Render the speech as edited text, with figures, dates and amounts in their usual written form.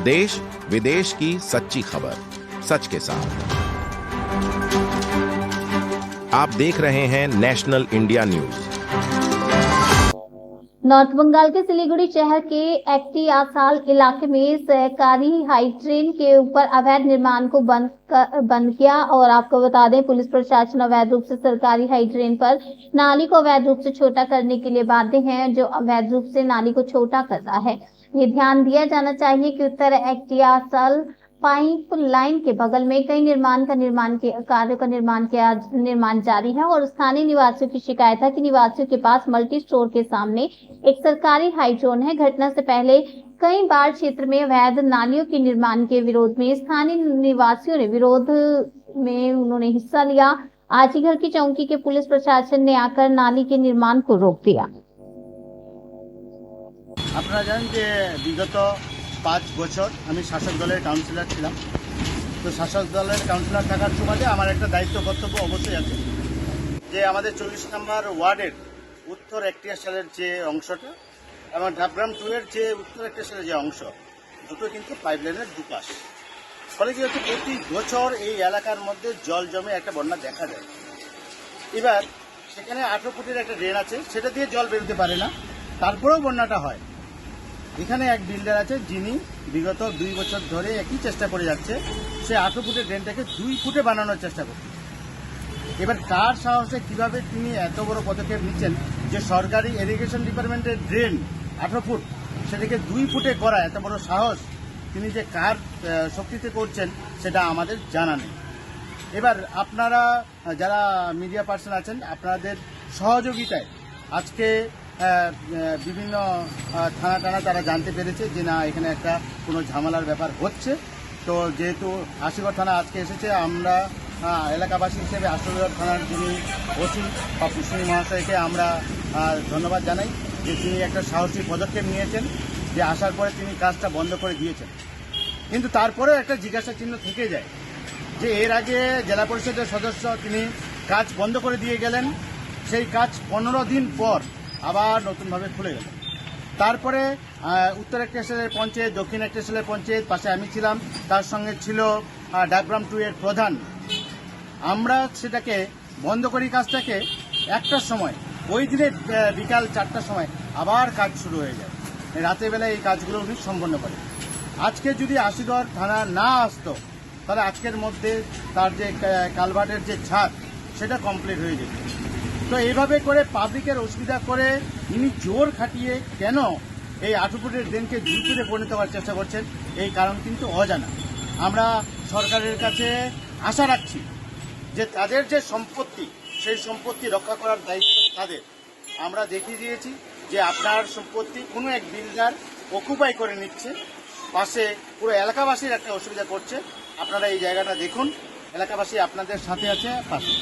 देश विदेश की सच्ची खबर सच के साथ। आप देख रहे हैं national India news. North Bengal के सिलीगुड़ी शहर के एक्टियासाल इलाके में सहकारी हाई ट्रेन के ऊपर अवैध निर्माण को बंद किया। और आपको बता दें, पुलिस प्रशासन अवैध रूप से सरकारी हाई ट्रेन पर नाली को अवैध रूप से छोटा करने के लिए बाध्य है, जो अवैध रूप से नाली को छोटा कर रहा है। ये ध्यान दिया जाना चाहिए कि उत्तर एक्टियासाल पाइप लाइन के बगल में कई कार्यों का निर्माण जारी है। और स्थानीय निवासियों की शिकायत है कि निवासियों के पास मल्टी स्टोर के सामने एक सरकारी हाईड्रोन है। घटना से पहले कई बार क्षेत्र में अवैध नालियों के निर्माण के विरोध में स्थानीय निवासियों ने उन्होंने हिस्सा लिया। आजीघर की चौकी के पुलिस प्रशासन ने आकर नाली के निर्माण को रोक दिया। আপনারা জানেন যে বিগত 5 বছর আমি শাসক দলের কাউন্সিলর ছিলাম। তো শাসক দলের কাউন্সিলর থাকার সুবাদে আমার একটা দায়িত্ব কর্তব্য অবশ্যই আছে যে আমাদের 40 নম্বর ওয়ার্ডের উত্তর একটিয়াশালের যে অংশটা এবং ডাবগ্রাম 2 এর যে উত্তর একটিয়াশালের যে অংশ, দুটো কিন্তু পাইপলাইনের দুপাশ। ফলে কি হচ্ছে, প্রতি বছর এই এলাকার মধ্যে জল জমে একটা বন্যা দেখা যায়। এবার সেখানে 18 ফুটের একটা ড্রেন আছে, সেটা দিয়ে জল বেরোতে পারে না, তারপরেও বন্যাটা হয়। এখানে এক বিল্ডার আছে যিনি বিগত 2 বছর ধরে একই চেষ্টা করে যাচ্ছে, সে 18 ফুটের ড্রেনটাকে 2 ফুটে বানানোর চেষ্টা করছে। এবার কার সাহসে কিভাবে তিনি এত বড় পদক্ষেপ নিচ্ছেন যে সরকারি ইরিগেশন ডিপার্টমেন্টের ড্রেন 18 ফুট সেটাকে 2 ফুটে করা, এত বড় সাহস তিনি যে কার শক্তিতে করছেন সেটা আমাদের জানা নেই। এবার আপনারা যারা মিডিয়া পার্সন আছেন, আপনাদের সহযোগিতায় আজকে বিভিন্ন থানা তারা জানতে পেরেছে যে না, এখানে একটা কোনো ঝামেলার ব্যাপার হচ্ছে। তো যেহেতু আশিগড় থানা আজকে এসেছে, আমরা এলাকাবাসী হিসেবে আশিগড় থানার যিনি ওসি পাপ্পু সিং মহাশয়কে আমরা ধন্যবাদ জানাই যে তিনি একটা সাহসী পদক্ষেপ নিয়েছেন, যে আসার পরে তিনি কাজটা বন্ধ করে দিয়েছেন। কিন্তু তারপরেও একটা জিজ্ঞাসা চিহ্ন থেকে যায় যে এর আগে জেলা পরিষদের সদস্য তিনি কাজ বন্ধ করে দিয়ে গেলেন, সেই কাজ 15 দিন পর আবার নতুনভাবে খুলে গেল। তারপরে উত্তর একটিয়াশালের পঞ্চায়েত, দক্ষিণ একটিয়াশালের পঞ্চায়েত, পাশে আমি ছিলাম, তার সঙ্গে ছিল ডাবগ্রাম 2 এর প্রধান। আমরা সেটাকে বন্ধ করি কাজটাকে 1টার সময়, ওই দিনে বিকাল 4টার সময় আবার কাজ শুরু হয়ে যায়। রাতের বেলায় এই কাজগুলো উনি সম্পন্ন করে। আজকে যদি আশিগড় থানা না আসতো তাহলে আজকের মধ্যে তার যে কালভার্টের যে ছাদ সেটা কমপ্লিট হয়ে যেত। তো এইভাবে করে পাবলিকের অসুবিধা করে ইনি জোর খাটিয়ে কেন এই 18 ফুটের ড্রেনকে 2 ফুটে পরিণত করার চেষ্টা করছেন, এই কারণ কিন্তু অজানা। আমরা সরকারের কাছে আশা রাখছি যে তাদের যে সম্পত্তি, সেই সম্পত্তি রক্ষা করার দায়িত্ব তাদের। আমরা দেখিয়ে দিয়েছি যে আপনার সম্পত্তি কোনো এক বিল্ডার অকুপাই করে নিচ্ছে, পাশে পুরো এলাকাবাসীর একটা অসুবিধা করছে। আপনারা এই জায়গাটা দেখুন, এলাকাবাসী আপনাদের সাথে আছে, পাশে।